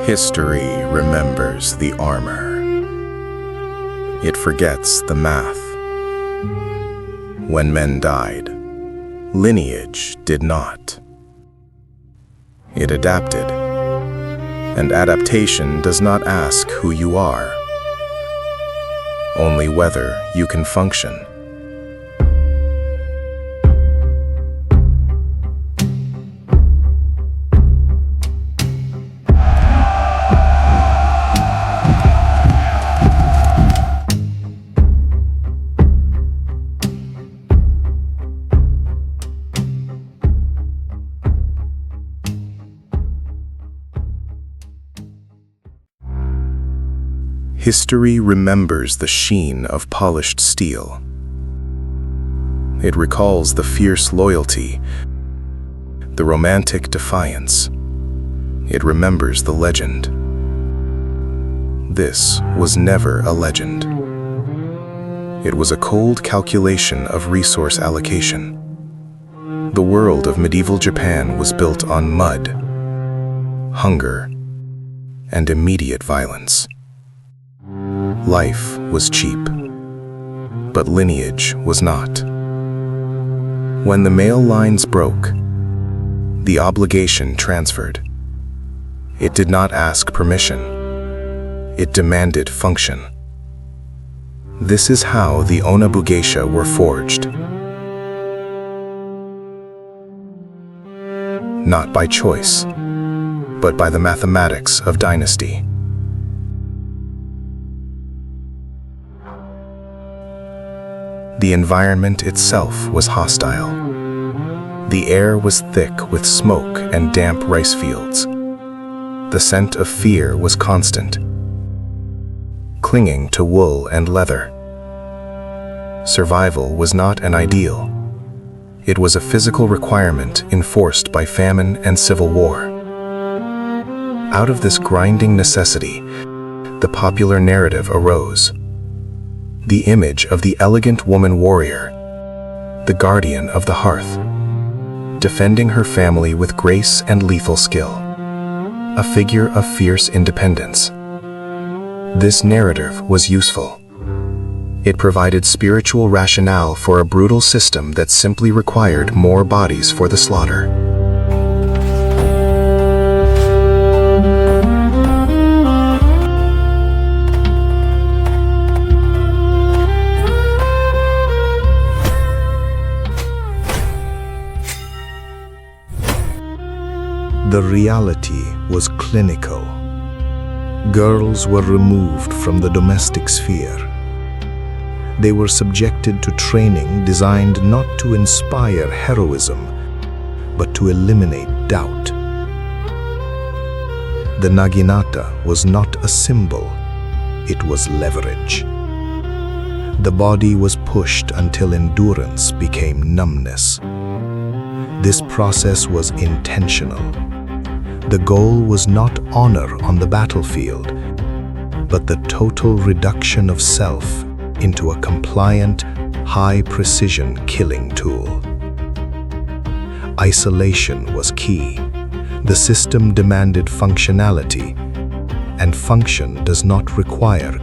History remembers the armor. It forgets the math. When men died, lineage did not. It adapted, and adaptation does not ask who you are, only whether you can function. History remembers the sheen of polished steel. It recalls the fierce loyalty, the romantic defiance. It remembers the legend. This was never a legend. It was a cold calculation of resource allocation. The world of medieval Japan was built on mud, hunger, and immediate violence. Life was cheap, but lineage was not. When the male lines broke, the obligation transferred. It did not ask permission. It demanded function. This is how the Onna Bugeisha were forged. Not by choice, but by the mathematics of dynasty. The environment itself was hostile. The air was thick with smoke and damp rice fields. The scent of fear was constant, clinging to wool and leather. Survival was not an ideal. It was a physical requirement enforced by famine and civil war. Out of this grinding necessity, the popular narrative arose. The image of the elegant woman warrior, the guardian of the hearth, defending her family with grace and lethal skill, a figure of fierce independence. This narrative was useful. It provided spiritual rationale for a brutal system that simply required more bodies for the slaughter. The reality was clinical. Girls were removed from the domestic sphere. They were subjected to training designed not to inspire heroism, but to eliminate doubt. The naginata was not a symbol, it was leverage. The body was pushed until endurance became numbness. This process was intentional. The goal was not honor on the battlefield, but the total reduction of self into a compliant, high-precision killing tool. Isolation was key. The system demanded functionality, and function does not require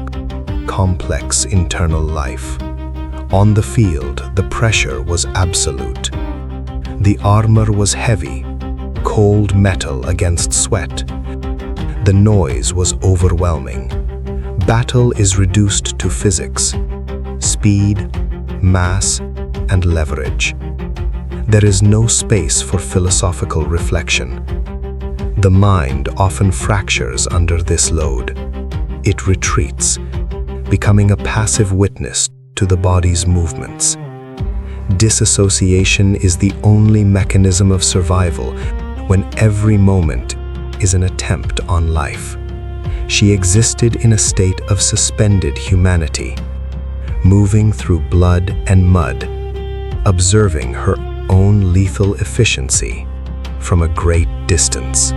complex internal life. On the field, the pressure was absolute. The armor was heavy, cold metal against sweat. The noise was overwhelming. Battle is reduced to physics, speed, mass, and leverage. There is no space for philosophical reflection. The mind often fractures under this load. It retreats, becoming a passive witness to the body's movements. Disassociation is the only mechanism of survival when every moment is an attempt on life. She existed in a state of suspended humanity, moving through blood and mud, observing her own lethal efficiency from a great distance.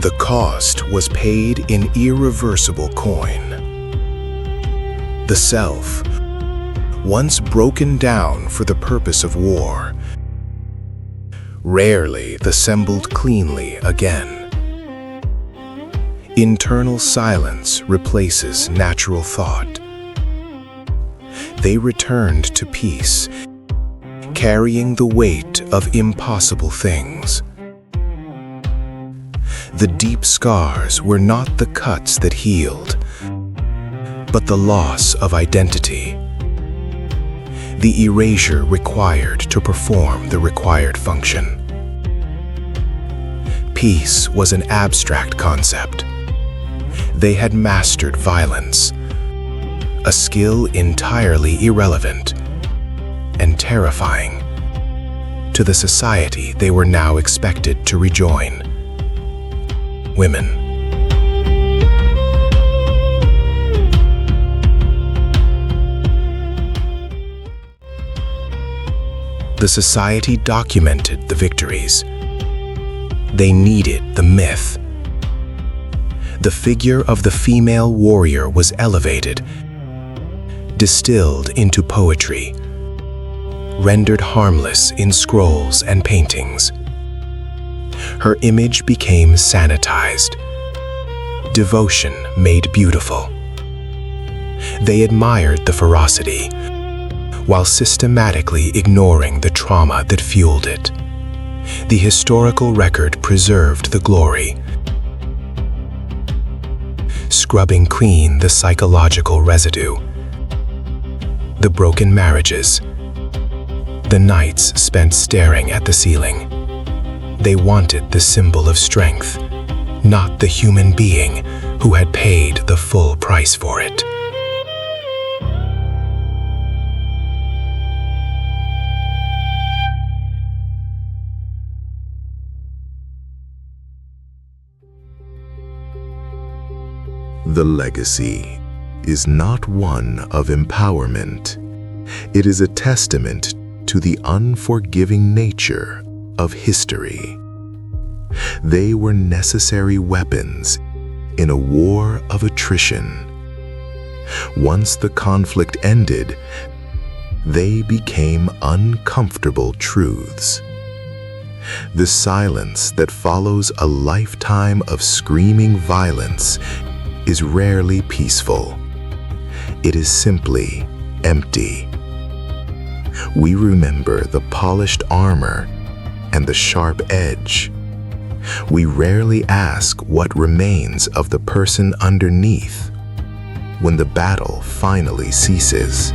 The cost was paid in irreversible coin. The self, once broken down for the purpose of war, rarely assembled cleanly again. Internal silence replaces natural thought. They returned to peace, carrying the weight of impossible things. The deep scars were not the cuts that healed, but the loss of identity. The erasure required to perform the required function. Peace was an abstract concept. They had mastered violence, a skill entirely irrelevant and terrifying to the society they were now expected to rejoin. Women. The society documented the victories. They needed the myth. The figure of the female warrior was elevated, distilled into poetry, rendered harmless in scrolls and paintings. Her image became sanitized, devotion made beautiful. They admired the ferocity, while systematically ignoring the trauma that fueled it. The historical record preserved the glory, scrubbing clean the psychological residue. The broken marriages, the nights spent staring at the ceiling. They wanted the symbol of strength, not the human being who had paid the full price for it. The legacy is not one of empowerment. It is a testament to the unforgiving nature of history. They were necessary weapons in a war of attrition. Once the conflict ended, they became uncomfortable truths. The silence that follows a lifetime of screaming violence is rarely peaceful. It is simply empty. We remember the polished armor and the sharp edge. We rarely ask what remains of the person underneath when the battle finally ceases.